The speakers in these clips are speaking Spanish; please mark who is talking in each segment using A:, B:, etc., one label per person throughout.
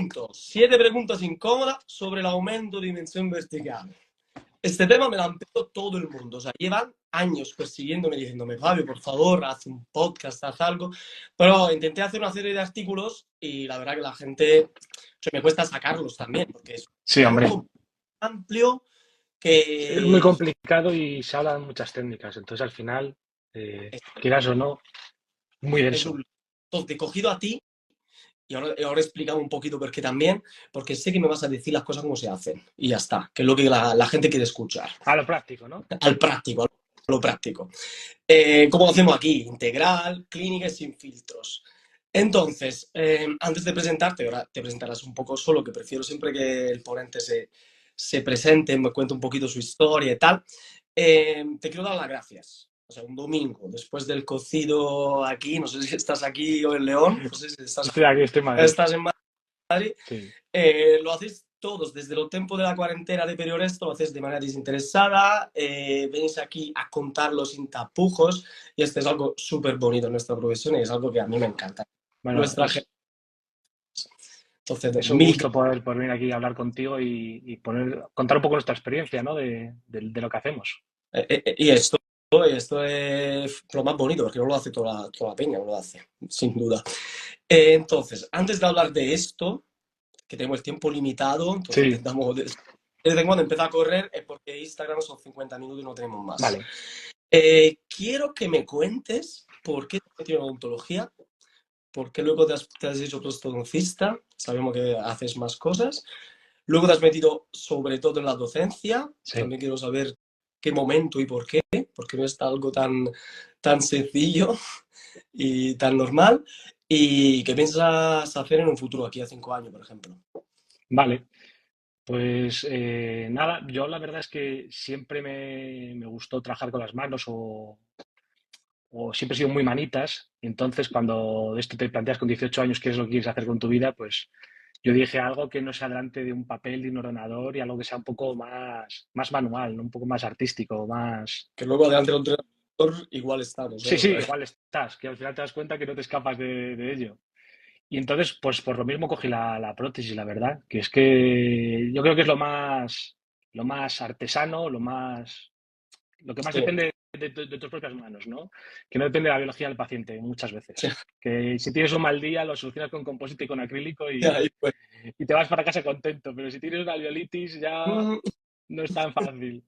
A: punto. 7 preguntas incómodas sobre el aumento de dimensión vertical. Este tema me lo han pedido todo el mundo. O sea, llevan años persiguiéndome, diciéndome, Fabio, por favor, haz un podcast, haz algo. Pero intenté hacer una serie de artículos y la verdad que la gente, o sea, me cuesta sacarlos también, porque es
B: Sí, hombre.
A: algo amplio
B: Es muy
A: que
B: complicado y se hablan muchas técnicas. Entonces, al final, quieras o no, muy
A: es
B: denso.
A: un... Entonces, te he cogido a ti y ahora he explicado un poquito por qué también, porque sé que me vas a decir las cosas como se hacen. Y ya está, que es lo que la gente quiere escuchar.
B: A lo práctico, ¿no?
A: Al práctico, a lo práctico. ¿Cómo lo hacemos aquí? Integral, clínica y sin filtros. Entonces, antes de presentarte, ahora te presentarás un poco solo, que prefiero siempre que el ponente se presente, me cuente un poquito su historia y tal. Te quiero dar las gracias. O sea, un domingo, después del cocido aquí, no sé si estás aquí o en León, no sé si
B: Estoy aquí, estoy en Madrid.
A: estás en Madrid,
B: Sí.
A: lo hacéis todos desde el tiempo de la cuarentena de Perior esto, lo hacéis de manera desinteresada, venís aquí a contarlo sin tapujos y esto es algo súper bonito en nuestra profesión y es algo que a mí me encanta.
B: Bueno,
A: Nuestra gente. Entonces,
B: es un
A: mil...
B: gusto poder venir aquí a hablar contigo y contar un poco nuestra experiencia, ¿no? De lo que hacemos.
A: Y esto es lo más bonito, porque no lo hace toda la peña, no lo hace, sin duda. Entonces, antes de hablar de esto, que tenemos el tiempo limitado, entonces
B: Sí,
A: intentamos... Desde cuando empieza a correr es porque Instagram son 50 minutos y no tenemos más.
B: vale.
A: Quiero que me cuentes por qué te has metido en odontología, por qué luego te has hecho prostodoncista, sabemos que haces más cosas, luego te has metido sobre todo en la docencia,
B: Sí.
A: también quiero saber qué momento y por qué, porque no está algo tan sencillo y tan normal, y qué piensas hacer en un futuro, aquí a 5 años, por ejemplo.
B: Vale. Pues nada, yo la verdad es que siempre me gustó trabajar con las manos o siempre he sido muy manitas. Entonces, cuando esto te planteas con 18 años qué es lo que quieres hacer con tu vida, pues yo dije algo que no sea delante de un papel, de un ordenador y algo que sea un poco más manual, ¿no? Un poco más artístico, más...
A: Que luego adelante del entrenador igual estamos, ¿eh?
B: Sí,
A: O
B: sí,
A: sea,
B: igual estás, que al final te das cuenta que no te escapas de ello. Y entonces, pues por lo mismo cogí la prótesis, la verdad, que es que yo creo que es lo más artesano, lo que más
A: sí,
B: depende de tus propias manos, ¿no? Que no depende de la biología del paciente muchas
A: sí,
B: veces. Que si tienes un mal día lo solucionas con composite y con acrílico
A: ahí fue.
B: y te vas para casa contento, pero si tienes una alveolitis ya
A: Mm,
B: no es tan fácil.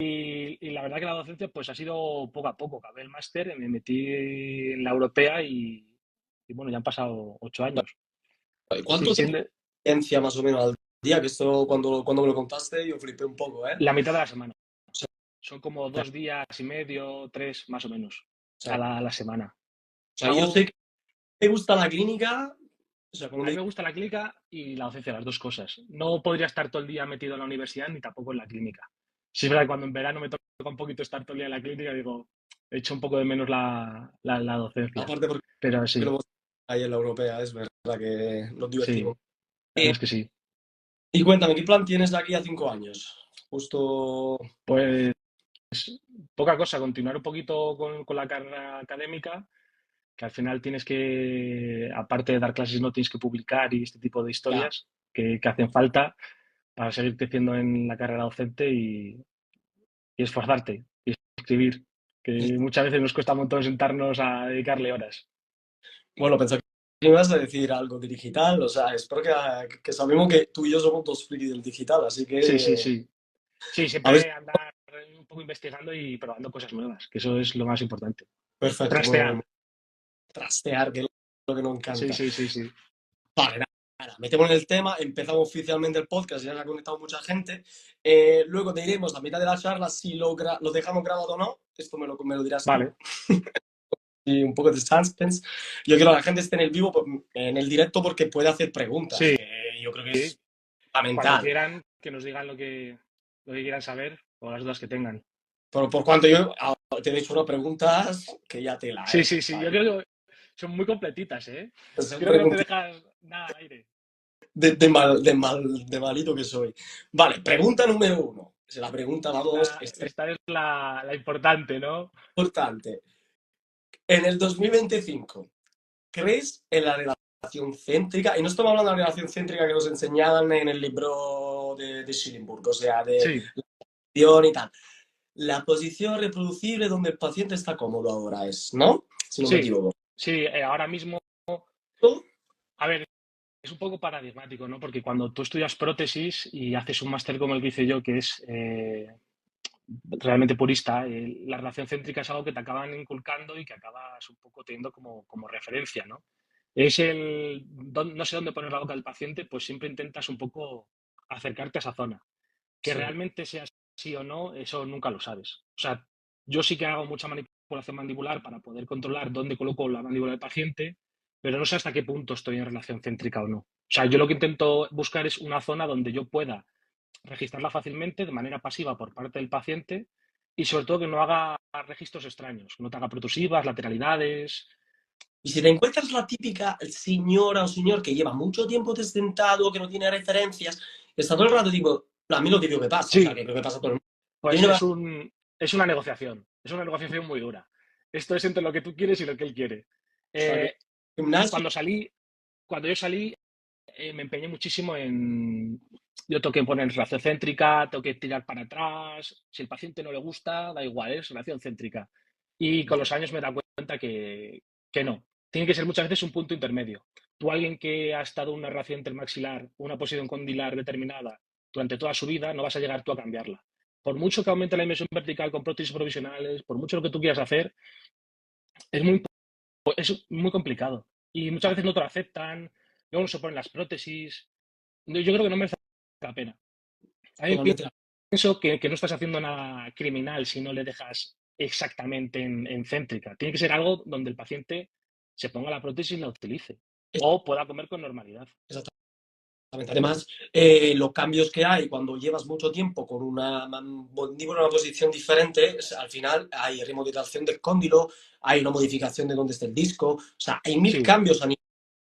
B: Y la verdad que la docencia pues ha sido poco a poco. Acabé el máster, me metí en la europea y bueno, ya han pasado 8 años. Sí,
A: ¿Cuánto te ciencia más o menos al día? Que esto cuando me lo contaste yo flipé un poco, ¿eh?
B: la mitad de la semana.
A: O sea,
B: Son como 2 días y medio, 3 más o menos
A: o
B: a la semana.
A: sea, yo sé
B: Hago,
A: que me gusta la clínica, o sea, como
B: a mí
A: me
B: me gusta la clínica y la docencia, las dos cosas. No podría estar todo el día metido en la universidad ni tampoco en la clínica. Sí es verdad que cuando en verano me toca un poquito estar todo el día en la clínica, digo, he hecho un poco de menos la docencia.
A: aparte porque
B: Pero
A: lo
B: sí,
A: hemos ahí en la europea, es verdad que nos divertimos.
B: sí, la verdad es que sí.
A: Y cuéntame, ¿qué plan tienes de aquí a 5 años? Justo,
B: Pues poca cosa, continuar un poquito con la carrera académica, que al final tienes que, aparte de dar clases, no tienes que publicar y este tipo de
A: ya,
B: historias que hacen falta para seguir creciendo en la carrera docente y esforzarte y escribir, que muchas veces nos cuesta un montón sentarnos a dedicarle horas.
A: bueno, pensaba que me ibas a decir algo de digital, o sea, espero que sabemos que tú y yo somos dos frikis del digital, así
B: Sí, sí,
A: que
B: sí. Sí,
A: a ver,
B: siempre andar un poco investigando y probando cosas nuevas, que eso es lo más importante.
A: perfecto,
B: Trastear.
A: trastear, que es lo que nos
B: Sí,
A: encanta.
B: sí, sí, sí.
A: Vale, nada, metemos en el tema, empezamos oficialmente el podcast, ya se ha conectado mucha gente. Luego te diremos a mitad de la charla si lo dejamos grabado o no. Esto me lo dirás tú.
B: Vale.
A: Y un poco de suspense. Yo quiero que la gente esté en el vivo, en el directo, porque puede hacer preguntas,
B: Sí,
A: que yo creo que es
B: cuando
A: fundamental.
B: quieran, que nos digan lo que quieran saber o las dudas que tengan.
A: Por cuanto yo te he hecho unas preguntas que ya te la,
B: Sí,
A: ¿eh?
B: sí,
A: O
B: sí,
A: sea,
B: yo creo que son muy completitas, ¿eh?
A: son
B: Creo que no te
A: preguntas
B: dejas nada al aire.
A: de malito que soy. Vale, pregunta número 1. La pregunta, vamos,
B: Esta es la importante, ¿no?
A: importante. En el 2025, ¿crees en la relación céntrica, y no estamos hablando de la relación céntrica que nos enseñaban en el libro de Schillingburg, o sea, de
B: Sí,
A: la posición y tal. La posición reproducible donde el paciente está cómodo ahora es, ¿no? Si no me
B: sí,
A: equivoco.
B: sí, ahora mismo, a ver, es un poco paradigmático, ¿no? Porque cuando tú estudias prótesis y haces un máster como el que hice yo, que es realmente purista, la relación céntrica es algo que te acaban inculcando y que acabas un poco teniendo como referencia, ¿no? Es no sé dónde poner la boca del paciente, pues siempre intentas un poco acercarte a esa zona. Que
A: Sí.
B: realmente sea así o no, eso nunca lo sabes. O sea, yo sí que hago mucha manipulación mandibular para poder controlar dónde coloco la mandíbula del paciente, pero no sé hasta qué punto estoy en relación céntrica o no. O sea, yo lo que intento buscar es una zona donde yo pueda registrarla fácilmente de manera pasiva por parte del paciente y sobre todo que no haga registros extraños, que no te haga protusivas, lateralidades.
A: Y si te encuentras la típica señora o señor que lleva mucho tiempo sentado, que no tiene referencias, está todo el rato tipo, a mí lo típico que pasa, o sea,
B: Sí,
A: que creo que pasa a todo el mundo.
B: pues
A: Tiene
B: es una negociación, es una negociación muy dura. Esto es entre lo que tú quieres y lo que él quiere.
A: o sea, que
B: Eh,
A: gimnasio,
B: cuando salí, cuando yo salí, me empeñé muchísimo en. Yo tengo que poner relación céntrica, tengo que tirar para atrás. Si el paciente no le gusta, da igual, es relación céntrica. Y con
A: vale.
B: los años me he dado cuenta que no. Tiene que ser muchas veces un punto intermedio. Tú, alguien que ha estado en una relación intermaxilar, una posición condilar determinada durante toda su vida, no vas a llegar tú a cambiarla. Por mucho que aumente la inmersión vertical con prótesis provisionales, por mucho lo que tú quieras hacer, es muy complicado. Y muchas veces no te lo aceptan, luego no se ponen las prótesis. Yo creo que no merece la pena. A mí
A: Totalmente.
B: pienso que no estás haciendo nada criminal si no le dejas exactamente en céntrica. Tiene que ser algo donde el paciente se ponga la prótesis y la utilice. O pueda comer con normalidad.
A: Exactamente. Además, los cambios que hay cuando llevas mucho tiempo con una mandíbula en una posición diferente, al final hay remodelación del cóndilo, hay una modificación de dónde está el disco, o sea, hay mil
B: Sí,
A: cambios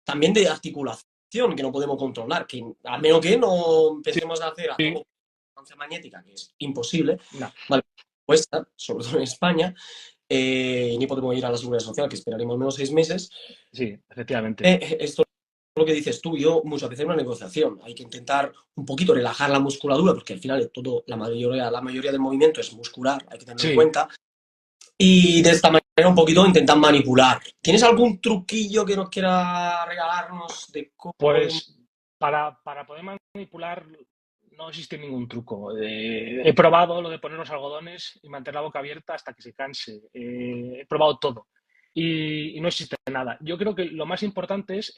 A: también de articulación que no podemos controlar, que a menos que no
B: sí,
A: empecemos a hacer a
B: sí.
A: todo resonancia magnética, que es imposible,
B: No,
A: ¿vale? Cuesta, sobre todo en España, ni podemos ir a la seguridad social, que esperaremos al menos 6 meses.
B: sí, efectivamente.
A: Esto lo que dices tú, yo muchas veces una negociación. Hay que intentar un poquito relajar la musculatura, porque al final todo, la mayoría del movimiento es muscular, hay que tenerlo en
B: Sí,
A: cuenta. Y de esta manera un poquito intentar manipular. ¿Tienes algún truquillo que nos quiera regalarnos de cómo podemos...
B: pues para poder manipular no existe ningún truco. He probado lo de poner los algodones y mantener la boca abierta hasta que se canse. He probado todo y no existe nada. Yo creo que lo más importante es,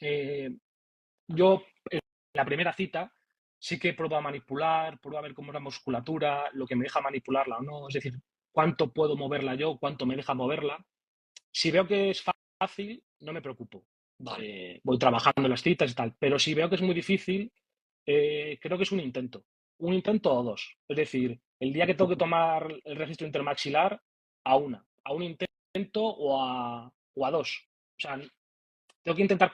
B: yo en la primera cita sí que pruebo a manipular, pruebo a ver cómo es la musculatura, lo que me deja manipularla o no, es decir, cuánto puedo moverla yo, cuánto me deja moverla. Si veo que es fácil, no me preocupo.
A: Vale,
B: Voy trabajando en las citas y tal. Pero si veo que es muy difícil, creo que es un intento. Un intento o dos. Es decir, el día que tengo que tomar el registro intermaxilar, a un intento o a dos. O sea, tengo que intentar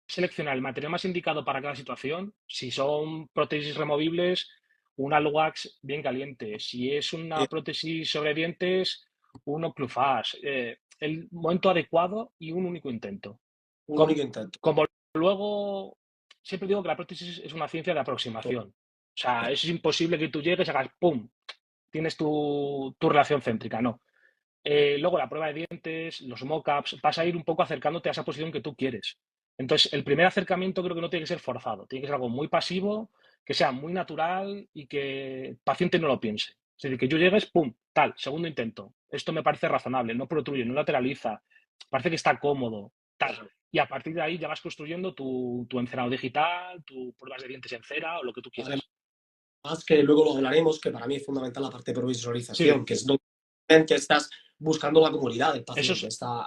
B: seleccionar el material más indicado para cada situación. Si son prótesis removibles, un Alwax bien caliente. Si es una prótesis sobre dientes, un Oclufaz. El momento adecuado y un único intento.
A: un
B: Com-
A: único intento.
B: Como luego, siempre digo que la prótesis es una ciencia de aproximación. O sea, es imposible que tú llegues y hagas ¡pum! Tienes tu relación céntrica, no. Luego la prueba de dientes, los mock-ups, vas a ir un poco acercándote a esa posición que tú quieres. Entonces, el primer acercamiento creo que no tiene que ser forzado, tiene que ser algo muy pasivo, que sea muy natural y que el paciente no lo piense. Es decir, que yo llegues, pum, tal, segundo intento. Esto me parece razonable, no protruye, no lateraliza, parece que está cómodo, tal. Y a partir de ahí ya vas construyendo tu encerado digital, tu pruebas de dientes en cera o lo que tú
A: Además,
B: quieras.
A: que luego lo hablaremos, que para mí es fundamental la parte de
B: Sí,
A: provisualización, que es donde estás buscando la comodidad del
B: eso
A: paciente.
B: es
A: Está,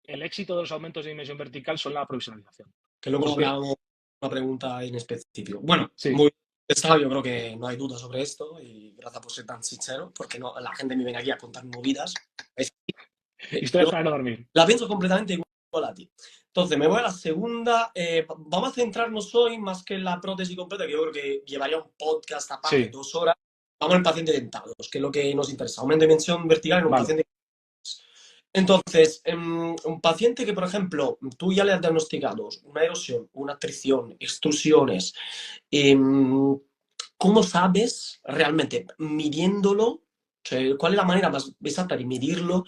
B: el éxito de los aumentos de dimensión vertical son la provisionalización.
A: que luego lo
B: Porque
A: hablábamos una pregunta en específico. Bueno,
B: sí,
A: muy estado, yo creo que no hay duda sobre esto y gracias por ser tan sincero, porque no, la gente me viene aquí a contar movidas.
B: historias
A: Yo
B: para no dormir.
A: la pienso completamente igual a ti. Entonces, me voy a la segunda. Vamos a centrarnos hoy más que en la prótesis completa, que yo creo que llevaría un podcast aparte,
B: Sí,
A: 2 horas. Vamos al paciente dentado, que es lo que nos interesa. Aumento de dimensión vertical en un
B: vale.
A: paciente. Entonces, un paciente que, por ejemplo, tú ya le has diagnosticado una erosión, una tricción, extrusiones, em, ¿cómo sabes realmente midiéndolo? O sea, ¿cuál es la manera más exacta de medirlo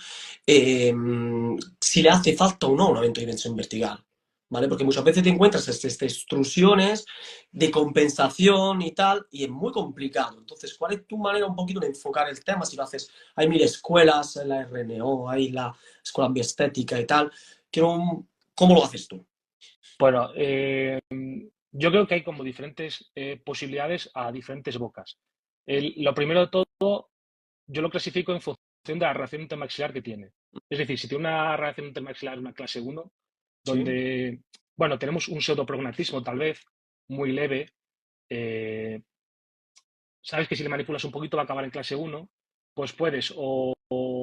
A: si le hace falta o no un aumento de dimensión vertical? ¿Vale? Porque muchas veces te encuentras estas extrusiones de compensación y tal, y es muy complicado. Entonces, ¿cuál es tu manera un poquito de enfocar el tema? Si lo haces, hay mil escuelas, la RNO, hay la escuela bioestética y tal. ¿Cómo lo haces tú?
B: Bueno, yo creo que hay como diferentes posibilidades a diferentes bocas. Lo primero de todo, yo lo clasifico en función de la relación intermaxilar que tiene. Es decir, si tiene una relación intermaxilar, una clase uno,
A: ¿Sí?
B: donde, bueno, tenemos un pseudoprognatismo tal vez muy leve, eh, sabes que si le manipulas un poquito va a acabar en clase uno, pues puedes o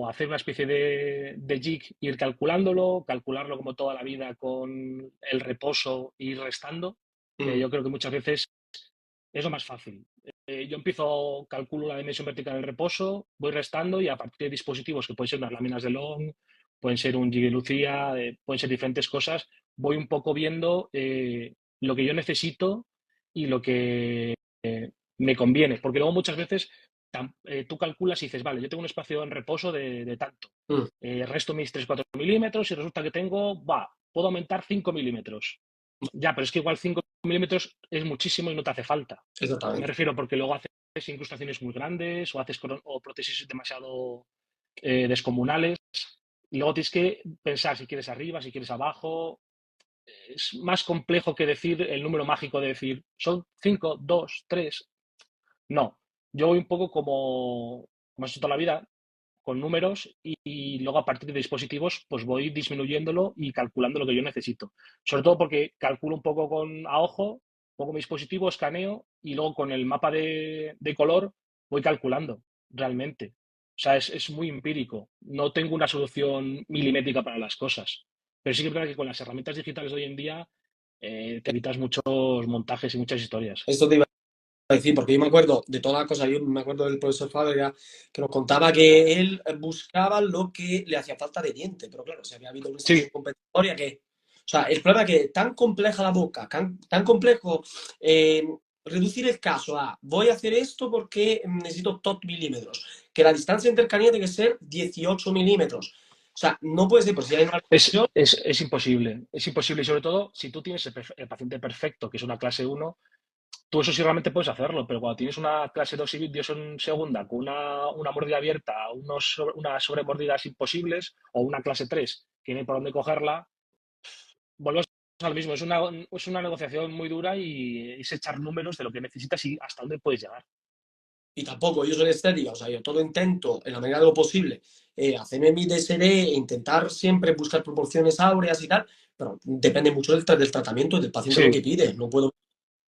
B: hacer una especie de jig, ir calculándolo, calcularlo como toda la vida con el reposo e ir restando, que
A: Mm,
B: yo creo que muchas veces es lo más fácil. Yo empiezo, calculo la dimensión vertical del reposo, voy restando y a partir de dispositivos que pueden ser unas láminas de Long, pueden ser un jig de Lucía, pueden ser diferentes cosas, voy un poco viendo lo que yo necesito y lo que me conviene. Porque luego muchas veces tú calculas y dices, vale, yo tengo un espacio en reposo de tanto.
A: mm,
B: Resto mis 3 4 milímetros y resulta que tengo, puedo aumentar 5 milímetros. Ya, pero es que igual 5 milímetros es muchísimo y no te hace falta. Me
A: exactamente.
B: refiero porque luego haces incrustaciones muy grandes o haces o prótesis demasiado descomunales. Y luego tienes que pensar si quieres arriba, si quieres abajo. Es más complejo que decir el número mágico de decir son 5 2 3. No, yo voy un poco como he hecho toda la vida, con números y luego a partir de dispositivos pues voy disminuyéndolo y calculando lo que yo necesito. Sobre todo porque calculo un poco a ojo, pongo mi dispositivo, escaneo y luego con el mapa de color voy calculando realmente. O sea, es muy empírico. No tengo una solución milimétrica para las cosas. Pero sí que es verdad que con las herramientas digitales de hoy en día te evitas muchos montajes y muchas historias.
A: Esto te iba a decir, porque yo me acuerdo de toda la cosa, yo me acuerdo del profesor Fábrega que nos contaba que él buscaba lo que le hacía falta de diente, pero claro, si había habido una extrusión
B: Sí,
A: compensatoria que... O sea, el problema es que tan compleja la boca, tan complejo eh, reducir el caso a voy a hacer esto porque necesito tot milímetros, que la distancia intercanea tiene que ser 18 milímetros. O sea, no puede ser, pues si hay una extrusión,
B: es imposible. Es imposible. Y sobre todo, si tú tienes el paciente perfecto, que es una clase uno, tú eso sí realmente puedes hacerlo. Pero cuando tienes una clase 2 y Dios en segunda, con una mordida abierta, unas sobremordidas imposibles, o una clase 3 que no hay por dónde cogerla, volvemos al mismo. Es una negociación muy dura y es echar números de lo que necesitas y hasta dónde puedes llegar.
A: y tampoco yo soy estética, o sea, yo todo intento, en la medida de lo posible, hacerme mi DSD e intentar siempre buscar proporciones áureas y tal, pero depende mucho del tratamiento y del paciente lo
B: Sí,
A: que pide. No puedo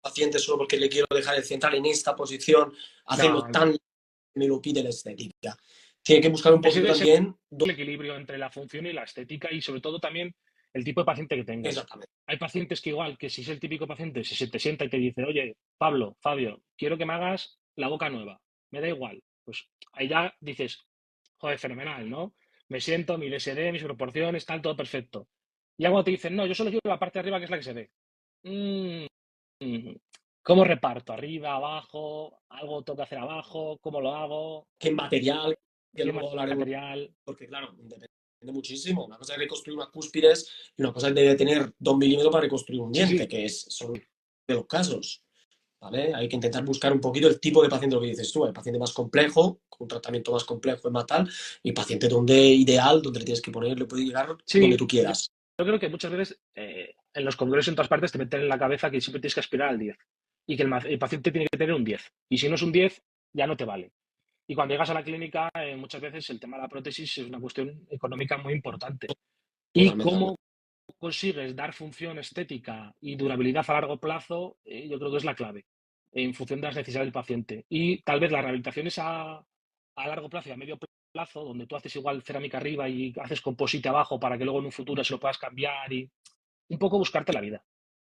A: paciente solo porque le quiero dejar el central en esta posición, hacerlo
B: no,
A: tan me lo pide la estética. Tiene que buscar un poquito
B: es
A: también.
B: el equilibrio entre la función y la estética y sobre todo también el tipo de paciente que tengas.
A: Exactamente.
B: Hay pacientes que igual, que si es el típico paciente, si se te sienta y te dice, oye, Pablo, Fabio, quiero que me hagas la boca nueva, me da igual. Pues ahí ya dices, joder, fenomenal, ¿no? Me siento, mi LSD, mis proporciones, tal, todo perfecto. Y ya cuando te dicen, no, yo solo quiero la parte de arriba que es la que se ve. Mm, ¿Cómo reparto? ¿Arriba, abajo? ¿Algo tengo que hacer abajo? ¿Cómo lo hago?
A: ¿Qué material? Que
B: ¿Qué
A: luego hablaremos,
B: material?
A: porque claro, depende muchísimo. Una cosa es reconstruir unas cúspides y una cosa es debe tener 2 milímetros para reconstruir un
B: Sí,
A: diente,
B: sí,
A: que son de los casos. ¿Vale? Hay que intentar buscar un poquito el tipo de paciente, lo que dices tú. Hay paciente más complejo, con un tratamiento más complejo es más tal, y paciente donde ideal, donde le tienes que poner, le puede llegar donde
B: sí.
A: tú
B: Yo
A: quieras.
B: creo que muchas veces en los congresos en todas partes te meten en la cabeza que siempre tienes que aspirar al 10 y que el paciente tiene que tener un 10. Y si no es un 10, ya no te vale. Y cuando llegas a la clínica, muchas veces el tema de la prótesis es una cuestión económica muy importante. Y
A: Totalmente de
B: cómo
A: acuerdo.
B: consigues dar función estética y durabilidad a largo plazo, yo creo que es la clave, en función de las necesidades del paciente. Y tal vez la rehabilitación es a largo plazo y a medio plazo, donde tú haces igual cerámica arriba y haces composite abajo para que luego en un futuro se lo puedas cambiar y un poco buscarte la vida.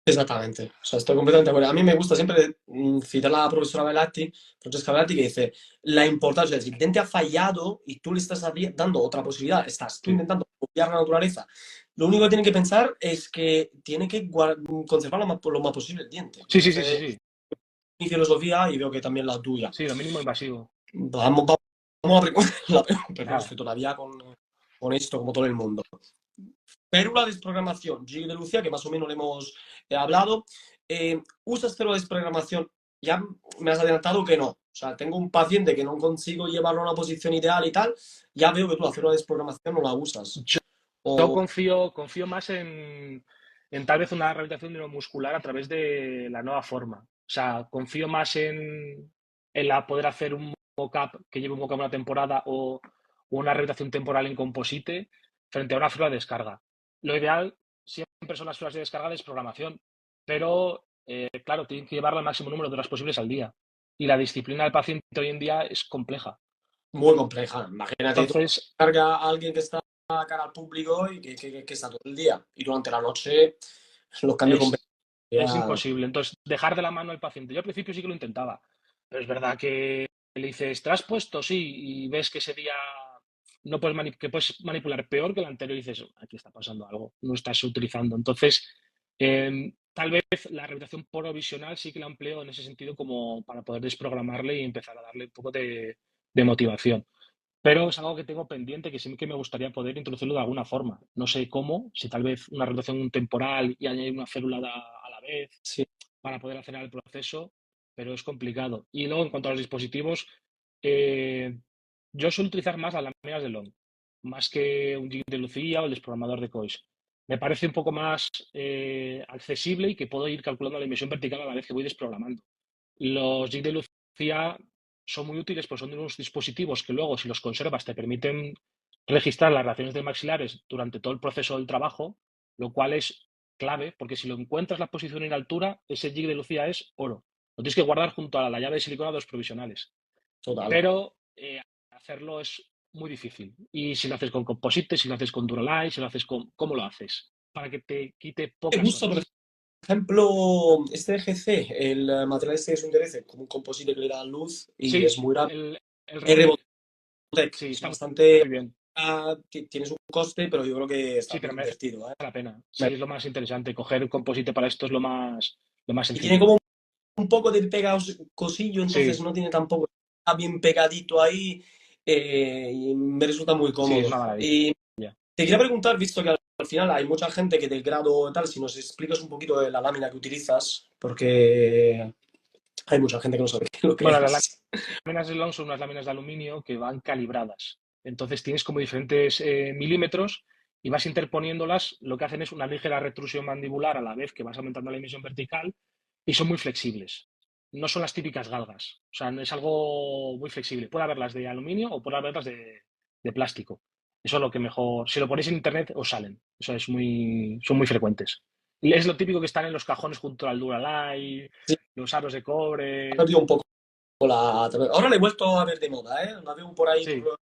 A: Exactamente, o sea, estoy completamente de acuerdo. A mí me gusta siempre citar a la profesora Velati, Francesca Velati, que dice, la importancia, si el cliente ha fallado y tú le estás dando otra posibilidad, estás tú
B: Sí,
A: intentando copiar la naturaleza, lo único que tiene que pensar es que tiene que conservar lo más posible el diente.
B: sí, sí, sí, sí,
A: Entonces,
B: sí,
A: mi filosofía, y veo que también la tuya.
B: sí, lo mínimo invasivo.
A: Vamos a perdón,
B: Nada.
A: estoy todavía con esto, como todo el mundo. Férula de desprogramación, Gil de Lucía, que más o menos le hemos hablado. ¿Usas férula de desprogramación? Ya me has adelantado que no. O sea, tengo un paciente que no consigo llevarlo a una posición ideal y tal. Ya veo que tú la férula de desprogramación no la usas.
B: Yo, yo
A: O
B: confío más en tal vez una rehabilitación neuromuscular a través de la nueva forma. O sea, confío más en la poder hacer un mock-up que lleve un mock-up una temporada o una rehabilitación temporal en composite frente a una férula de descarga. Lo ideal siempre son las férmulas de descarga de desprogramación, pero claro, tienen que llevarla al máximo número de horas posibles al día. Y la disciplina del paciente hoy en día es compleja.
A: muy compleja. Imagínate, tú
B: Entonces,
A: carga a alguien que está a cara al público y que está todo el día. Y durante la noche los cambios
B: es, es
A: competencia
B: imposible. Entonces, dejar de la mano al paciente. Yo al principio sí que lo intentaba, pero es verdad que le dices, ¿te has puesto? Sí, y ves que ese día no puedes, que puedes manipular peor que el anterior y dices, aquí está pasando algo, no estás utilizando. Entonces, tal vez la rehabilitación provisional sí que la empleo en ese sentido como para poder desprogramarle y empezar a darle un poco de motivación. Pero es algo que tengo pendiente que sí que me gustaría poder introducirlo de alguna forma. No sé cómo, si tal vez una rotación temporal y añadir una célula a la vez
A: sí,
B: para poder acelerar el proceso, pero es complicado. Y luego, en cuanto a los dispositivos, eh, yo suelo utilizar más las láminas de Long, más que un jig de Lucía o el desprogramador de COIS. Me parece un poco más accesible y que puedo ir calculando la inversión vertical a la vez que voy desprogramando. Los jig de Lucía son muy útiles, pues son unos dispositivos que luego, si los conservas, te permiten registrar las reacciones de maxilares durante todo el proceso del trabajo, lo cual es clave, porque si lo encuentras la posición y la altura, ese jig de Lucía es oro. Lo tienes que guardar junto a la llave de silicona de los provisionales.
A: total.
B: Pero hacerlo es muy difícil. Y si lo haces con composite, si lo haces con Duralite, si lo haces con... ¿Cómo lo haces? Para que te quite
A: Me
B: pocas
A: gusta, por
B: horas.
A: ejemplo, este GC, el material este es un DRC, como un composite que le da luz y es
B: Sí,
A: muy rápido.
B: el
A: Es
B: Revotec,
A: Rebotec,
B: sí,
A: es
B: está
A: bastante,
B: muy bien.
A: tiene su coste, pero yo creo que está
B: Sí, pero
A: bien
B: merece
A: invertido, ¿eh?
B: la pena. Sí, es lo más interesante. Coger composite para esto es lo más
A: Y tiene
B: sencillo.
A: como un poco de cosillo, entonces
B: Sí,
A: no tiene tampoco, está bien pegadito ahí y me resulta muy
B: sí, es
A: cómodo.
B: una maravilla.
A: Y te quería preguntar, visto que al final hay mucha gente que del grado tal, si nos explicas un poquito de la lámina que utilizas, porque hay mucha gente que no sabe qué es lo que
B: Bueno, las
A: es.
B: láminas de long son unas láminas de aluminio que van calibradas. Entonces tienes como diferentes milímetros y vas interponiéndolas. Lo que hacen es una ligera retrusión mandibular a la vez que vas aumentando la emisión vertical y son muy flexibles. No son las típicas galgas. O sea, es algo muy flexible. Puede haberlas de aluminio o puede haberlas de plástico. Eso es lo que mejor. Si lo ponéis en internet, os salen. Eso es muy, son muy frecuentes. Y es lo típico que están en los cajones junto al Duralite,
A: Sí,
B: los aros de
A: ha
B: cobre.
A: perdido un poco la... Ahora la he vuelto a ver de moda, ¿eh? La veo por ahí por
B: Sí,
A: redes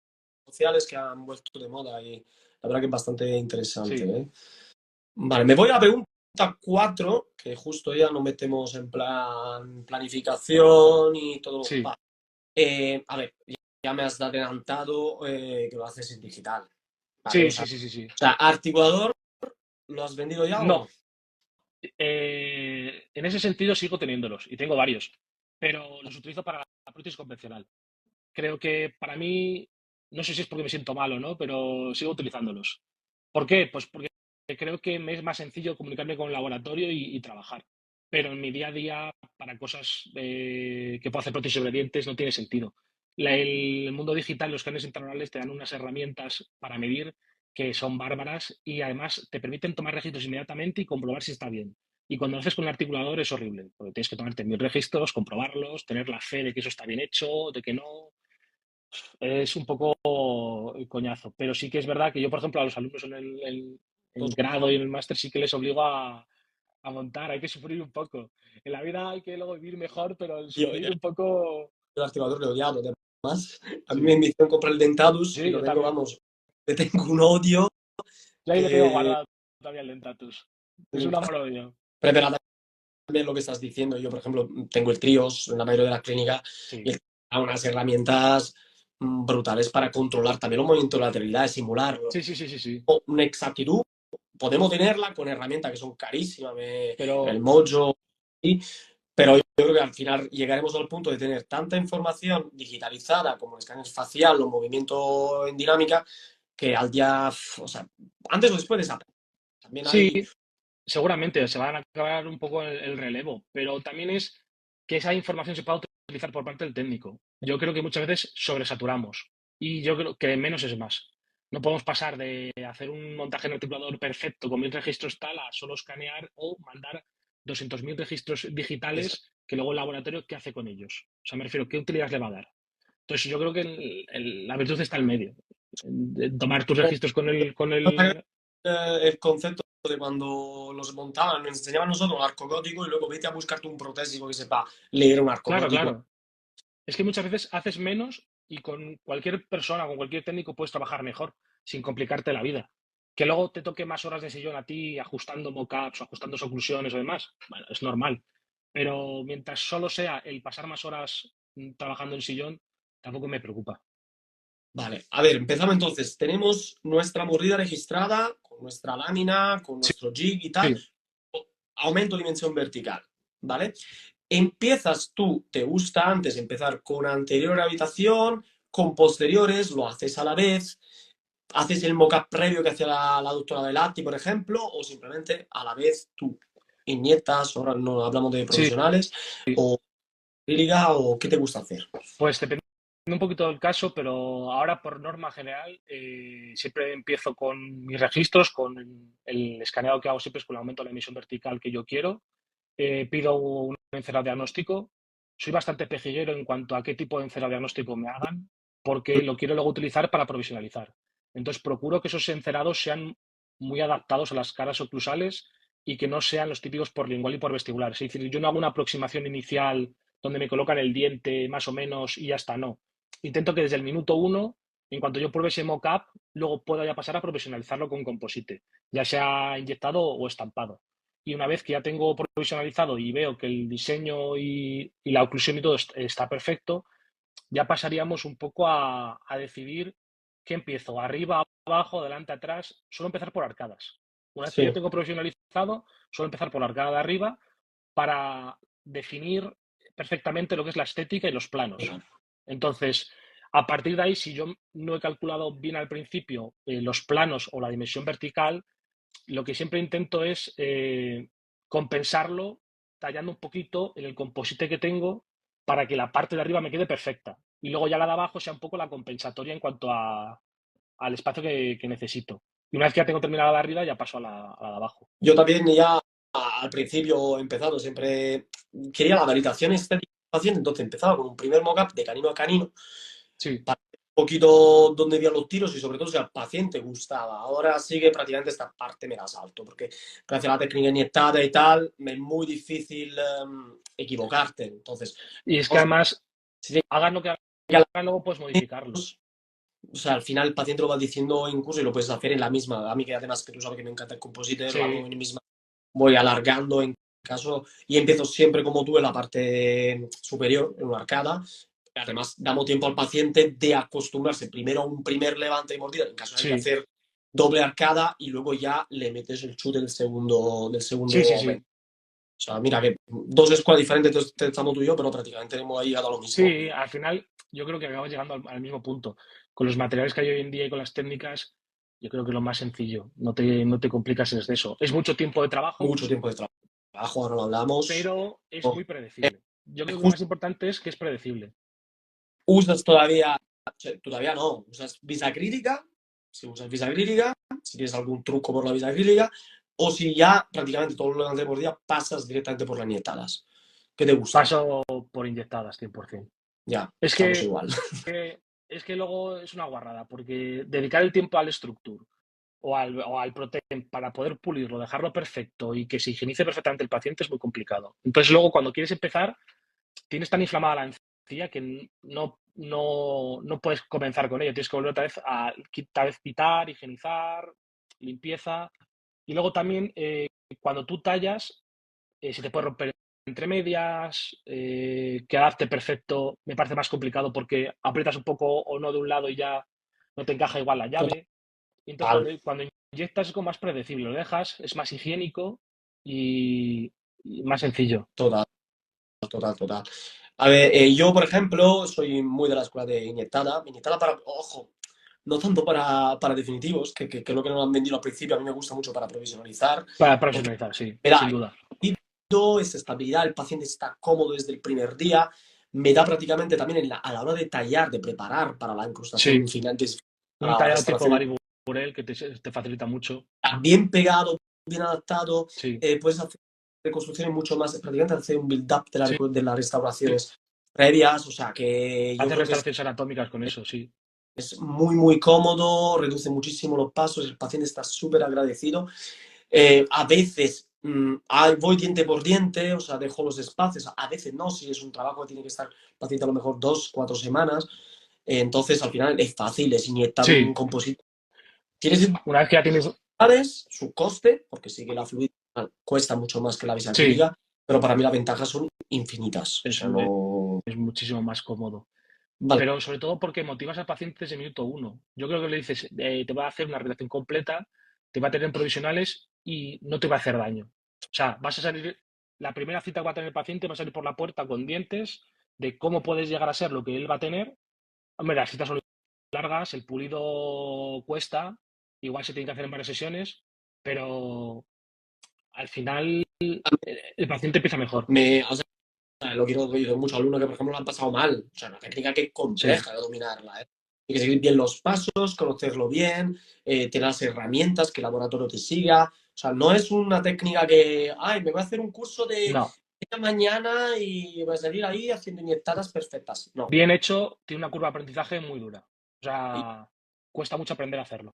A: sociales que han vuelto de moda y la verdad que es bastante interesante,
B: sí,
A: ¿eh? Vale, me voy a la pregunta 4 que justo ya nos metemos en plan planificación y todo.
B: sí,
A: Va. A ver, ya me has adelantado que lo haces en digital, ¿vale?
B: sí, sí, sí, sí, sí.
A: O sea, articulador, ¿lo has vendido ya o no?
B: No, en ese sentido sigo teniéndolos y tengo varios, pero los utilizo para la prótesis convencional. Creo que para mí, no sé si es porque me siento malo, ¿no? Pero sigo utilizándolos. ¿Por qué? Pues porque creo que me es más sencillo comunicarme con el laboratorio y trabajar. Pero en mi día a día, para cosas que puedo hacer prótesis sobre dientes, no tiene sentido. El mundo digital, los escáneres intraorales te dan unas herramientas para medir que son bárbaras y además te permiten tomar registros inmediatamente y comprobar si está bien. Y cuando lo haces con el articulador es horrible, porque tienes que tomarte 1000 registros, comprobarlos, tener la fe de que eso está bien hecho, de que no. Es un poco coñazo, pero sí que es verdad que yo, por ejemplo, a los alumnos en el grado y en el máster sí que les obligo a montar, hay que sufrir un poco. En la vida hay que luego vivir mejor, pero el
A: Yo,
B: sufrir un poco...
A: el activador lo he odiado. Además, a mí
B: Sí,
A: me hicieron comprar el Dentatus y
B: sí,
A: lo
B: yo
A: tengo,
B: también.
A: vamos, le tengo un odio
B: Yo ahí lo tengo
A: que
B: guardado todavía el Dentatus. Es un amor-odio.
A: preparada también lo que estás diciendo. Yo, por ejemplo, tengo el Trios en la mayoría de la clínica y
B: Sí,
A: el da unas herramientas brutales para controlar también los movimientos de lateralidad, simularlo.
B: sí, sí, sí, sí, sí.
A: O una exactitud, podemos tenerla con herramientas que son carísimas, el
B: Pero
A: Mojo, ¿sí? Pero yo creo que al final llegaremos al punto de tener tanta información digitalizada como el escáner facial, los movimientos en dinámica, que al día, o sea, antes o después desaparece. También
B: sí,
A: hay,
B: seguramente se van a acabar un poco el relevo, pero también es que esa información se pueda utilizar por parte del técnico. Yo creo que muchas veces sobresaturamos y yo creo que menos es más. No podemos pasar de hacer un montaje en articulador perfecto con 1000 registros tal a solo escanear o mandar 200.000 registros digitales que luego el laboratorio, ¿qué hace con ellos? O sea, me refiero, ¿qué utilidad le va a dar? Entonces, yo creo que la virtud está en medio. En tomar tus registros con el...
A: el concepto de cuando los montaban, nos enseñaban nosotros un arco gótico y luego vete a buscarte un protésico que sepa leer un arco
B: Claro,
A: gótico.
B: claro. Es que muchas veces haces menos y con cualquier persona, con cualquier técnico puedes trabajar mejor, sin complicarte la vida. Que luego te toque más horas de sillón a ti ajustando mockups o ajustando oclusiones o demás, bueno, es normal. Pero mientras solo sea el pasar más horas trabajando en sillón, tampoco me preocupa.
A: Vale, a ver, empezamos entonces. Tenemos nuestra mordida registrada con nuestra lámina, con
B: Sí,
A: nuestro jig y tal.
B: sí,
A: Aumento dimensión vertical, ¿vale? Empiezas tú, te gusta antes empezar con anterior habitación, con posteriores, lo haces a la vez, haces el mock-up previo que hacía la doctora Velati, por ejemplo, o simplemente a la vez tú inyectas, ahora no hablamos de
B: sí.
A: profesionales, o liga, o qué te gusta hacer.
B: Pues depende un poquito del caso, pero ahora por norma general siempre empiezo con mis registros, con el escaneado que hago siempre es con el aumento de la emisión vertical que yo quiero. Pido un encerado diagnóstico. Soy bastante pejiguero en cuanto a qué tipo de encerado diagnóstico me hagan, porque lo quiero luego utilizar para provisionalizar. Entonces procuro que esos encerados sean muy adaptados a las caras oclusales y que no sean los típicos por lingual y por vestibular. Es decir, yo no hago una aproximación inicial donde me colocan el diente más o menos y ya está, no. Intento que desde el minuto uno, en cuanto yo pruebe ese mock-up, luego pueda ya pasar a profesionalizarlo con composite, ya sea inyectado o estampado. Y una vez que ya tengo provisionalizado y veo que el diseño y la oclusión y todo está perfecto, ya pasaríamos un poco a decidir qué empiezo, arriba, abajo, adelante, atrás. Suelo empezar por arcadas. Una vez que yo
A: Sí.
B: tengo provisionalizado, suelo empezar por la arcada de arriba para definir perfectamente lo que es la estética y los planos. Entonces, a partir de ahí, si yo no he calculado bien al principio los planos o la dimensión vertical, lo que siempre intento es compensarlo tallando un poquito en el composite que tengo para que la parte de arriba me quede perfecta. Y luego ya la de abajo sea un poco la compensatoria en cuanto al espacio que necesito. Y una vez que ya tengo terminada la de arriba, ya paso a la de abajo.
A: Yo también ya al principio he empezado, siempre quería la validación estética del paciente, entonces empezaba con un primer mock-up de canino a canino,
B: Sí,
A: para ver un poquito dónde había los tiros y sobre todo si al paciente gustaba. Ahora sí que prácticamente esta parte me la salto, porque gracias a la técnica inyectada y tal, me es muy difícil equivocarte. Entonces,
B: y es que
A: vamos,
B: además,
A: si tiene
B: hagan lo que
A: que
B: hagan, luego puedes modificarlo.
A: o sea, al final el paciente lo va diciendo en curso y lo puedes hacer en la misma. A mí que además que tú sabes que me encanta el compositor, lo hago
B: Sí,
A: en misma, voy alargando en caso y empiezo siempre como tú en la parte superior, en una arcada. Además, damos tiempo al paciente de acostumbrarse primero a un primer levante y mordida, en caso de que
B: sí,
A: hacer doble arcada y luego ya le metes el chute del segundo
B: sí, sí,
A: aumento.
B: sí.
A: O sea, mira que dos escuelas diferentes estamos tú y yo, pero prácticamente hemos llegado a lo mismo.
B: Sí, al final yo creo que acabamos llegando al mismo punto. Con los materiales que hay hoy en día y con las técnicas, yo creo que lo más sencillo, no te complicas en eso. Es mucho tiempo de trabajo,
A: Mucho tiempo de trabajo, ahora lo hablamos.
B: pero es muy predecible. Yo creo que lo
A: Justo
B: más importante es que es predecible.
A: usas todavía, todavía no, usas visacrílica, si usas visacrílica, si tienes algún truco por la visacrílica, o si ya prácticamente todo lo que por día pasas directamente por las nietadas. ¿Qué te gusta?
B: Paso por inyectadas 100%.
A: Ya,
B: Es
A: estamos
B: que,
A: igual.
B: es que luego es una guarrada, porque dedicar el tiempo al Structure o al Protem para poder pulirlo, dejarlo perfecto y que se higienice perfectamente el paciente es muy complicado. Entonces luego cuando quieres empezar, tienes tan inflamada la encía que no puedes comenzar con ello. Tienes que volver otra vez quitar, higienizar, limpieza. Y luego también, cuando tú tallas, se te puede romper entre medias, que adapte perfecto, me parece más complicado porque aprietas un poco o no de un lado y ya no te encaja igual la llave. Y entonces
A: Total,
B: cuando inyectas es como más predecible, lo dejas, es más higiénico y más sencillo.
A: total, total, total. A ver, yo, por ejemplo, soy muy de la escuela de inyectada. Inyectada para, ojo, no tanto para definitivos, que es lo que nos han vendido al principio. A mí me gusta mucho para provisionalizar,
B: Para
A: porque
B: profesionalizar, sí,
A: me
B: sin
A: da
B: duda.
A: esa estabilidad, el paciente está cómodo desde el primer día, me da prácticamente también a la hora de tallar, de preparar para la incrustación
B: Sí,
A: final, para
B: un
A: la
B: tallado tipo
A: restauración,
B: Gary Burel que te facilita mucho.
A: bien pegado, bien adaptado,
B: Sí,
A: puedes hacer reconstrucciones mucho más, prácticamente hacer un build-up
B: sí.
A: de las restauraciones previas, o sea que yo
B: Haces
A: creo que
B: restauraciones anatómicas con eso, sí.
A: es muy, muy cómodo, reduce muchísimo los pasos, el paciente está súper agradecido. A veces voy diente por diente, o sea, dejo los espacios, a veces no, si es un trabajo que tiene que estar el paciente a lo mejor 2, 4 semanas, entonces al final es fácil, es inyectar un
B: Sí,
A: composite. Tienes
B: una vez que ya tienes.
A: su coste, porque sí que la fluid cuesta mucho más que la visa
B: Sí,
A: acrílica, pero para mí las ventajas son infinitas, o
B: es,
A: sea, no...
B: es muchísimo más cómodo.
A: Vale,
B: Pero sobre todo porque motivas al paciente desde el minuto uno. Yo creo que le dices, te va a hacer una relación completa, te va a tener en provisionales y no te va a hacer daño. O sea, vas a salir, la primera cita que va a tener el paciente va a salir por la puerta con dientes de cómo puedes llegar a ser lo que él va a tener. Hombre, las citas son largas, el pulido cuesta, igual se tiene que hacer en varias sesiones, pero al final el paciente empieza mejor.
A: o sea, lo quiero oír de muchos alumnos que, por ejemplo, lo han pasado mal. O sea, una técnica que es
B: Sí,
A: compleja de dominarla, ¿eh? Hay que seguir bien los pasos, conocerlo bien, tener las herramientas, que el laboratorio te siga. O sea, no es una técnica que, ay, me voy a hacer un curso de
B: no.
A: esta mañana y voy a salir ahí haciendo inyectadas perfectas. No.
B: Bien hecho, tiene una curva de aprendizaje muy dura. O
A: Y,
B: sea, cuesta mucho aprender a hacerlo.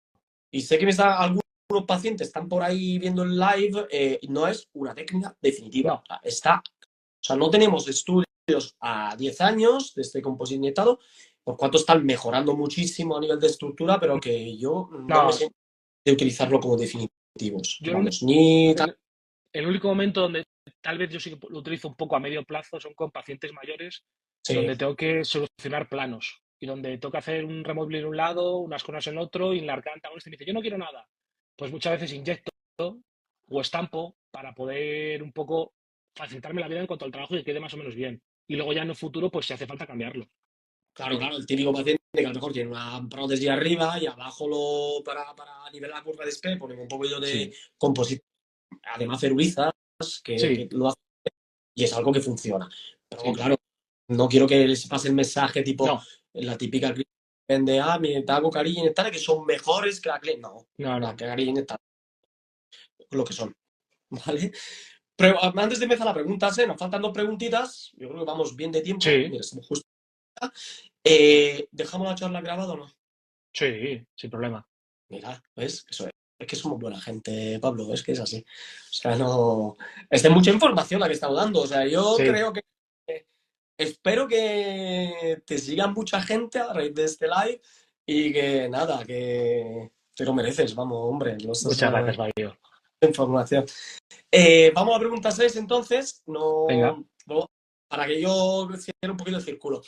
A: y sé que algunos pacientes están por ahí viendo el live, y no es una técnica definitiva.
B: No,
A: O sea, o sea, no tenemos estudios a 10 años de este composite inyectado, por cuanto están mejorando muchísimo a nivel de estructura, pero que yo no me
B: no.
A: siento de utilizarlo como definitivos.
B: Yo
A: Vamos, ni tal.
B: el único momento donde tal vez yo sí que lo utilizo un poco a medio plazo son con pacientes mayores,
A: Sí,
B: donde tengo que solucionar planos y donde tengo que hacer un remoble en un lado, unas cosas en otro y en la garganta y me dice, yo no quiero nada. Pues muchas veces inyecto o estampo para poder un poco facilitarme la vida en cuanto al trabajo y que quede más o menos bien. Y luego ya en el futuro, pues si hace falta cambiarlo.
A: claro, claro, el típico paciente que a lo mejor tiene una prótesis arriba y abajo para nivelar la curva de SP ponen un poquillo de
B: Sí,
A: composite, además cerurizas, que
B: sí,
A: lo hace y es algo que funciona. Pero
B: sí.
A: claro, no quiero que les pase el mensaje tipo
B: No,
A: la típica clínica que vende, me te hago cariño y tal, que son mejores que la clínica. No,
B: no,
A: la
B: no.
A: cariño y tal, lo que son, ¿vale? Pero antes de empezar la pregunta, nos faltan 2 preguntitas. Yo creo que vamos bien de tiempo.
B: Sí,
A: Mira, estamos justo. ¿Dejamos la charla grabada o no?
B: sí, sin problema.
A: Mira, ¿ves? Eso es que somos buena gente, Pablo, es que es así. O sea, no. Es de mucha información la que estamos dando. O sea, yo
B: Sí,
A: creo que. Espero que te siga mucha gente a raíz de este live y que nada, que te lo mereces, vamos, hombre, no estás
B: muchas
A: dando
B: gracias, Mario.
A: información. Vamos a pregunta 6 entonces,
B: Venga,
A: para que yo cierre un poquito el círculo.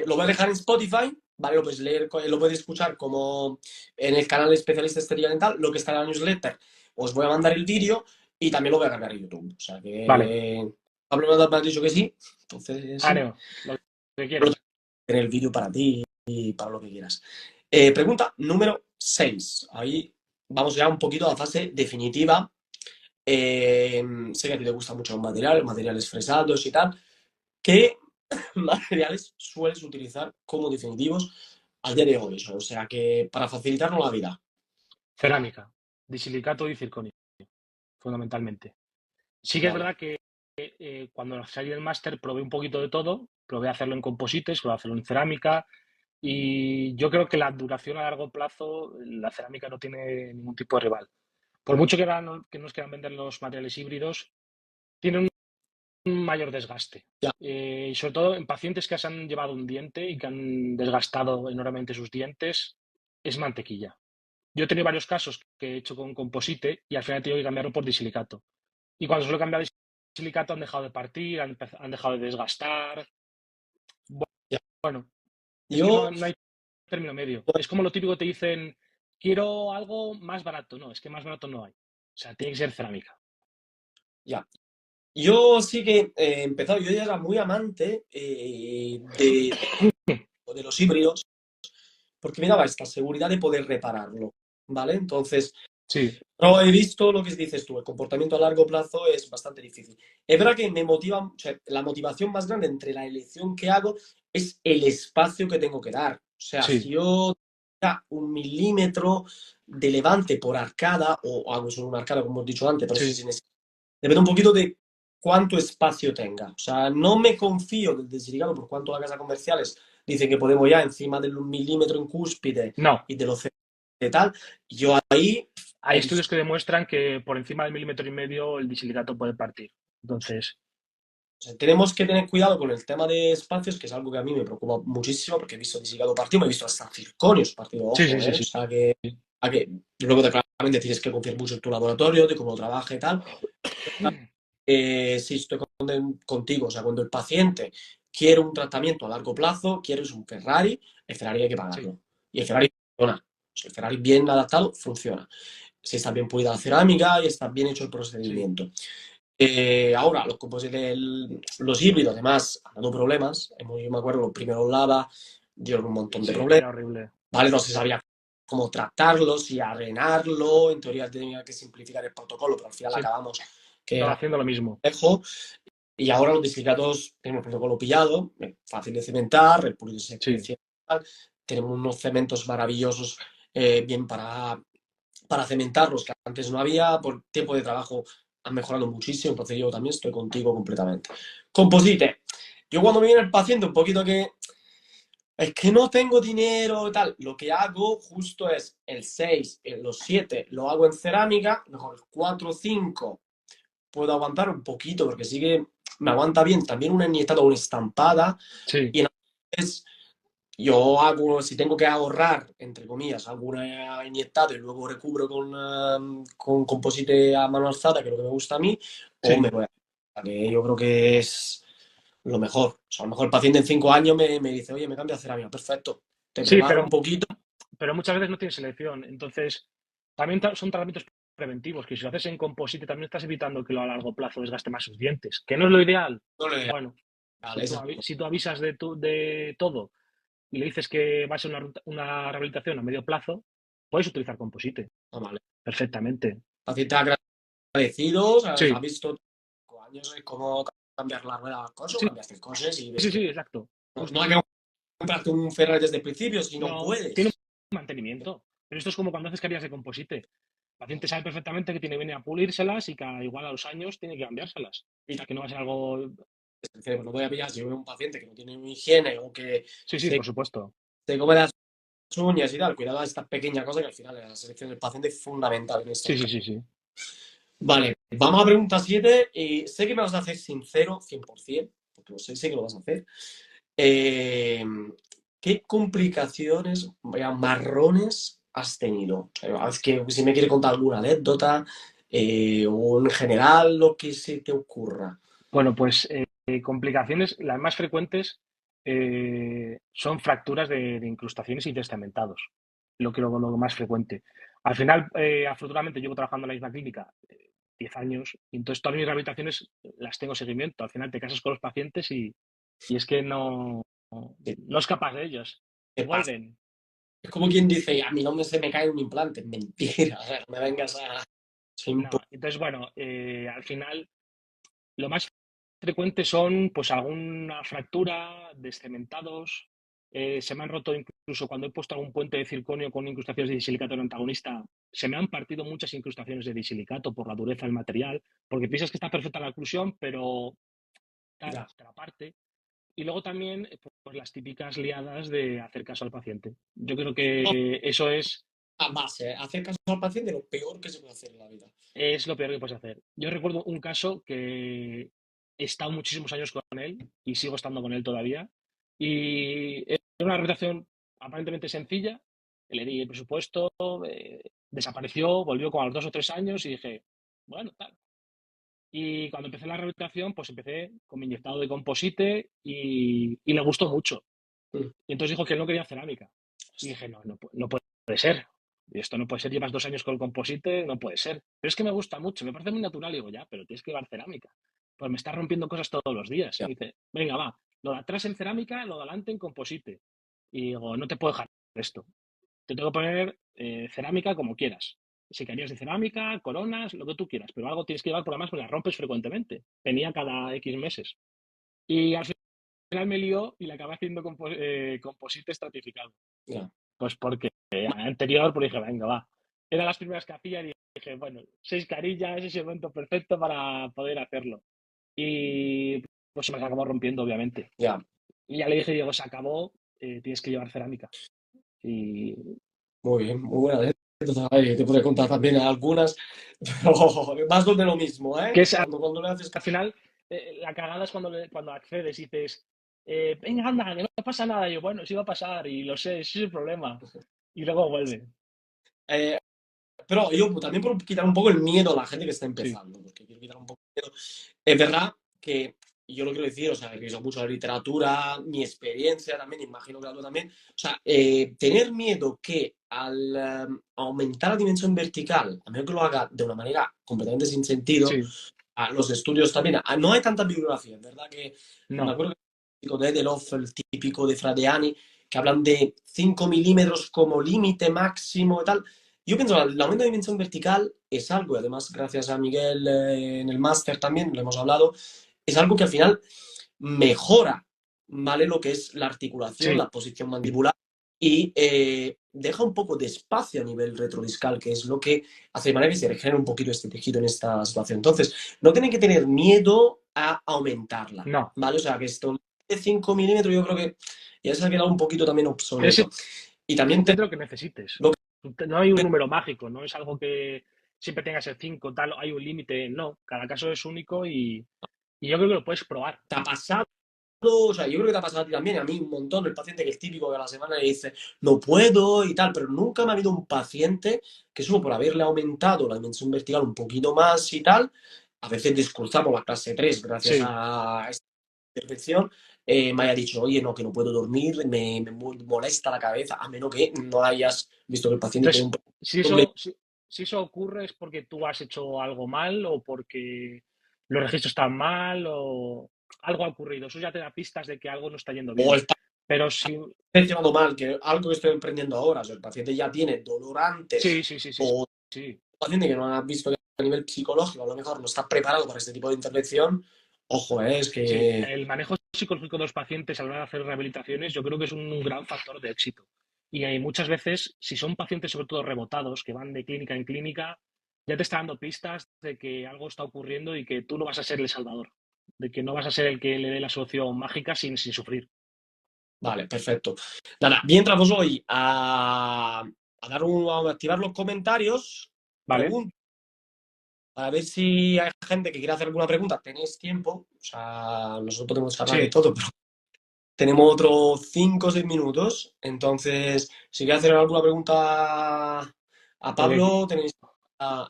A: Lo voy a dejar en Spotify, ¿vale? Lo puedes leer, lo puedes escuchar como en el canal de especialista estética dental, lo que está en la newsletter. Os voy a mandar el vídeo y también lo voy a cargar en YouTube. O sea
B: vale.
A: que Pablo me ha dicho que sí, entonces sí.
B: Aneo, lo que
A: Pero
B: quieras.
A: tener el vídeo para ti y para lo que quieras. Pregunta número 6. Ahí vamos ya un poquito a la fase definitiva. Sé que a ti te gustan mucho los materiales fresados y tal. ¿Qué materiales sueles utilizar como definitivos al día de hoy? O sea, que para facilitarnos la vida.
B: Cerámica, disilicato y circonio, fundamentalmente. Sí que es
A: Vale.
B: verdad que cuando salí del máster probé un poquito de todo, probé hacerlo en composites, probé hacerlo en cerámica y yo creo que la duración a largo plazo, la cerámica no tiene ningún tipo de rival. Por mucho que nos quieran vender los materiales híbridos, tienen un mayor desgaste.
A: Ya.
B: Y sobre todo en pacientes que se han llevado un diente y que han desgastado enormemente sus dientes, es mantequilla. Yo he tenido varios casos que he hecho con composite y al final he tenido que cambiarlo por disilicato. Y cuando se lo he cambiado silicato han dejado de partir, han dejado de desgastar.
A: Ya.
B: Bueno, es que
A: Yo,
B: no hay término medio.
A: pues,
B: Es como lo típico que te dicen, quiero algo más barato. No, es que más barato no hay. O sea, tiene que ser cerámica.
A: ya. Yo sí que he empezado, yo ya era muy amante de los híbridos, porque me daba esta seguridad de poder repararlo, ¿vale? Entonces,
B: Sí,
A: no he visto lo que dices tú, el comportamiento a largo plazo es bastante difícil. Es verdad que me motiva, o sea, la motivación más grande entre la elección que hago es el espacio que tengo que dar. O sea, si
B: sí,
A: yo da 1 milímetro de levante por arcada, o hago solo una arcada, como he dicho antes, pero eso
B: sí.
A: sí depende un poquito de cuánto espacio tenga. O sea, no me confío del desligado por cuanto las casas comerciales dicen que podemos ya encima del 1 milímetro en cúspide
B: No,
A: y de los de tal. Yo ahí
B: hay
A: he visto.
B: estudios que demuestran que por encima del milímetro y medio el disilicato puede partir. Entonces,
A: O sea, tenemos que tener cuidado con el tema de espacios, que es algo que a mí me preocupa muchísimo, porque he visto discado partido, me he visto hasta circonios partido,
B: sí, sí,
A: ojo,
B: sí,
A: O
B: sí.
A: sea, que luego claramente tienes que confiar mucho en tu laboratorio, de cómo trabaja y tal. Sí, estoy contigo. O sea, cuando el paciente quiere un tratamiento a largo plazo, quieres un Ferrari, el Ferrari hay que
B: Sí,
A: pagarlo. Y el Ferrari funciona. Si el Ferrari bien adaptado, funciona. Si está bien pulida la cerámica y está bien hecho el
B: sí,
A: procedimiento. Ahora, los híbridos, además, han dado problemas. Yo me acuerdo, los primeros lava dieron un montón de
B: sí,
A: problemas.
B: era horrible.
A: ¿Vale? No se sabía cómo tratarlos y arenarlo. En teoría tenía que simplificar el protocolo, pero al final
B: Sí,
A: acabamos que
B: todo
A: era
B: haciendo lo mismo.
A: complejo. Y ahora los disidratos tenemos el protocolo pillado, fácil de cementar, el pulido se
B: Sí,
A: tenemos unos cementos maravillosos bien para cementarlos que antes no había, por tiempo de trabajo han mejorado muchísimo, entonces yo también estoy contigo completamente. Composite, yo cuando me viene el paciente un poquito que es que no tengo dinero y tal, lo que hago justo es el 6 los 7 lo hago en cerámica, mejor el 4 o 5 puedo aguantar un poquito porque sí que me aguanta bien también una inyectada o una estampada
B: sí,
A: y entonces yo hago, si tengo que ahorrar, entre comillas, hago una inyectada y luego recubro con composite a mano alzada, que es lo que me gusta a mí, o me
B: sí,
A: voy a que yo creo que es lo mejor. O sea, a lo mejor el paciente en 5 años me dice, oye, me cambio a cerámica, perfecto, te
B: sí,
A: preparo un poquito.
B: pero muchas veces no tienes selección. Entonces, también son tratamientos preventivos, que si lo haces en composite también estás evitando que lo a largo plazo desgaste más sus dientes, que no es lo ideal.
A: No le
B: Bueno,
A: vale, exacto.
B: si tú avisas de todo y le dices que va a ser una rehabilitación a medio plazo, puedes utilizar composite
A: No, vale.
B: perfectamente.
A: Pacientes agradecidos, ha
B: Sí,
A: visto 5 años cómo cambiar la rueda de las cosas o
B: sí,
A: cambiaste cosas y ves
B: sí,
A: que
B: sí, exacto.
A: no hay
B: Justo.
A: que comprarte un Ferrari desde el principio si no
B: No, tiene
A: puedes.
B: un mantenimiento. Pero esto es como cuando haces carillas de composite. El paciente sabe perfectamente que tiene que venir a pulírselas y que igual a los años tiene que cambiárselas.
A: Y
B: Que no va a ser algo.
A: el cerebro no voy a pillar si veo un paciente que no tiene una higiene o que
B: Sí, sí,
A: se,
B: por supuesto.
A: se come las uñas y tal. Cuidado a esta pequeña cosa que al final la selección del paciente es fundamental en
B: Sí,
A: estos
B: sí,
A: casos.
B: sí, sí.
A: Vale, vamos a pregunta 7 y sé que me vas a hacer sincero 100%, porque lo sé que lo vas a hacer. Eh, ¿Qué complicaciones, vaya, marrones has tenido? O sea, es que si me quiere contar alguna anécdota o en general lo que se te ocurra.
B: Bueno, pues complicaciones, las más frecuentes son fracturas de incrustaciones y testamentados. Lo más frecuente. Al final, afortunadamente, llevo trabajando en la misma clínica 10 años y entonces todas mis rehabilitaciones las tengo seguimiento. Al final te casas con los pacientes y es que
A: ¿Qué
B: no escapas de ellos.
A: te pasa?
B: Vuelven.
A: Es como quien dice, a mi nombre se me cae un implante. Mentira, o sea, no me vengas a... Soy un
B: No,
A: poco...
B: entonces, bueno, al final lo más frecuente son pues alguna fractura, descementados. Se me han roto incluso cuando he puesto algún puente de circonio con incrustaciones de disilicato en antagonista. Se me han partido muchas incrustaciones de disilicato por la dureza del material, porque piensas que está perfecta la oclusión, pero
A: Ya.
B: te la parte. Y luego también pues, las típicas liadas de hacer caso al paciente. Yo creo que eso
A: A base, hacer caso al paciente lo peor que se puede hacer en la vida.
B: es lo peor que puedes hacer. Yo recuerdo un caso que he estado muchísimos años con él y sigo estando con él todavía. Y era una rehabilitación aparentemente sencilla. Le di el presupuesto, desapareció, volvió como a los 2 o 3 años y dije, bueno, tal. Y cuando empecé la rehabilitación, pues empecé con mi inyectado de composite y le gustó mucho.
A: Mm.
B: Y entonces dijo que él no quería cerámica. Y dije, no, no puede ser. Y esto no puede ser, llevas 2 años con el composite, no puede ser. Pero es que me gusta mucho, me parece muy natural. Y digo, ya, pero tienes que llevar cerámica. Pues me estás rompiendo cosas todos los días.
A: Ya,
B: Y dice, venga, va, lo de atrás en cerámica, lo de adelante en composite. Y digo, no te puedo dejar esto. Te tengo que poner cerámica como quieras. Si querías de cerámica, coronas, lo que tú quieras, pero algo tienes que llevar, por además me las rompes frecuentemente. Tenía cada X meses. Y al final me lió y le acabé haciendo composite estratificado.
A: ya,
B: Pues porque anterior, pues dije, venga, va. Eran las primeras que hacía y dije, bueno, 6 carillas es el momento perfecto para poder hacerlo. Y pues se me acabó rompiendo, obviamente.
A: ya.
B: Y ya le dije, Diego, se acabó, tienes que llevar cerámica. Y
A: Muy bien, muy buena. Entonces, ahí te puedo contar también algunas, pero más de lo mismo,
B: que
A: ¿eh?
B: es
A: Cuando le haces
B: al final, la cagada es cuando accedes y dices, venga, anda, que no pasa nada. Y yo, bueno, sí va a pasar y lo sé, ese es el problema. Y luego vuelve.
A: eh, pero yo también por quitar un poco el miedo a la gente que está
B: Sí,
A: empezando, porque quiero quitar un poco el miedo. Es verdad que yo lo quiero decir, o sea, he revisado mucho la literatura, mi experiencia también, imagino que la tuya también. O sea, tener miedo que al aumentar la dimensión vertical, a menos que lo haga de una manera completamente sin sentido,
B: sí,
A: a los estudios también, no hay tanta bibliografía, es verdad que me
B: no,
A: acuerdo que de Edelhoff, el típico de Fradiani, que hablan de 5 milímetros como límite máximo y tal. Yo pienso que el aumento de dimensión vertical es algo, y además gracias a Miguel en el máster también, lo hemos hablado, es algo que al final mejora, ¿vale? Lo que es la articulación,
B: sí,
A: la posición mandibular y deja un poco de espacio a nivel retrodiscal, que es lo que hace de manera que se regenere un poquito este tejido en esta situación. Entonces, no tienen que tener miedo a aumentarla,
B: no.
A: ¿vale? O sea, que esto de 5 milímetros yo creo que ya se ha quedado un poquito también
B: Es
A: obsoleto. Y también
B: de lo que necesites.
A: lo
B: No hay un número mágico, no es algo que siempre tengas el 5 tal, hay un límite, no. Cada caso es único y yo creo que lo puedes probar.
A: te ha pasado. O sea, yo creo que te ha pasado a ti también, a mí un montón, el paciente que es típico que a la semana le dice, no puedo y tal, pero nunca me ha habido un paciente que solo por haberle aumentado la dimensión vertical un poquito más y tal, a veces discursamos la clase 3 gracias
B: Sí.
A: a esta intervención, me haya dicho, oye, no, que no puedo dormir, me molesta la cabeza, a menos que no hayas visto que el paciente tiene un
B: Entonces, si
A: problema.
B: si eso ocurre es porque tú has hecho algo mal o porque los registros están mal o algo ha ocurrido. Eso ya te da pistas de que algo no está yendo
A: O
B: bien.
A: el
B: Pero si...
A: mencionado mal, que algo que estoy emprendiendo ahora, o sea, el paciente ya tiene dolor
B: Sí,
A: antes
B: sí, sí, sí,
A: o
B: sí.
A: paciente que no ha visto que a nivel psicológico a lo mejor no está preparado para este tipo de intervención, ojo, es
B: Sí,
A: que,
B: el manejo psicológico de los pacientes a la hora de hacer rehabilitaciones yo creo que es un gran factor de éxito. Y hay muchas veces, si son pacientes sobre todo rebotados, que van de clínica en clínica, ya te está dando pistas de que algo está ocurriendo y que tú no vas a ser el salvador, de que no vas a ser el que le dé la solución mágica sin sufrir.
A: vale, perfecto. Nada, mientras vos voy a activar los comentarios,
B: ¿Vale?
A: pregunto, para ver si hay gente que quiera hacer alguna pregunta, tenéis tiempo, o sea, nosotros podemos hablar de
B: Sí,
A: todo, pero tenemos otros 5 o 6 minutos, entonces, si quieres hacer alguna pregunta a
B: pues
A: Pablo, tenéis...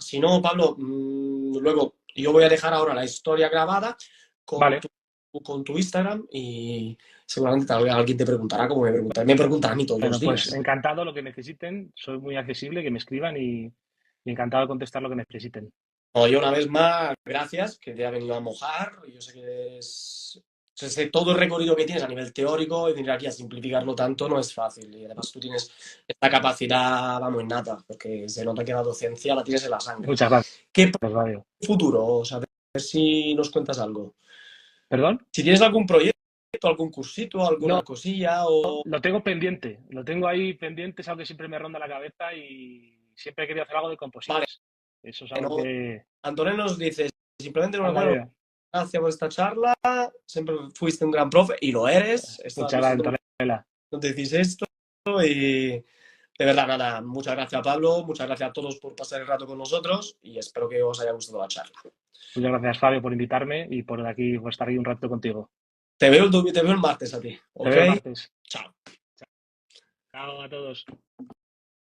A: si no, Pablo, luego yo voy a dejar ahora la historia grabada con
B: vale.
A: tu, con tu Instagram y seguramente tal vez alguien te preguntará como me preguntan a mí todos los
B: Bueno, pues
A: días.
B: encantado lo que necesiten, soy muy accesible, que me escriban y encantado de contestar lo que necesiten.
A: No, yo una vez más, gracias, que te ha venido a mojar. Yo sé que sé todo el recorrido que tienes a nivel teórico y venir aquí a simplificarlo tanto no es fácil. Y además tú tienes esta capacidad, vamos, innata, porque se nota que la docencia la tienes en la sangre.
B: Muchas gracias,
A: ¿Qué
B: Radio.
A: futuro? O sea, a ver si nos cuentas algo.
B: ¿Perdón?
A: Si tienes algún proyecto, algún cursito,
B: No,
A: alguna cosilla o...
B: lo tengo pendiente, lo tengo ahí pendiente, es algo que siempre me ronda la cabeza y siempre he querido hacer algo de
A: Vale,
B: composites. Eso es algo
A: no.
B: que...
A: Antonio nos dice, simplemente una cosa,
B: Ándale,
A: gracias por esta charla, siempre fuiste un gran profe y lo eres. Esto
B: muchas
A: no
B: gracias,
A: sé
B: Antonella.
A: dónde decís esto y de verdad, nada, muchas gracias Pablo, muchas gracias a todos por pasar el rato con nosotros y espero que os haya gustado la charla.
B: Muchas gracias, Fabio, por invitarme y por aquí por estar aquí un rato contigo.
A: Te veo el martes a ti,
B: Te
A: ¿ok?
B: veo el martes.
A: Chao.
B: Chao a todos.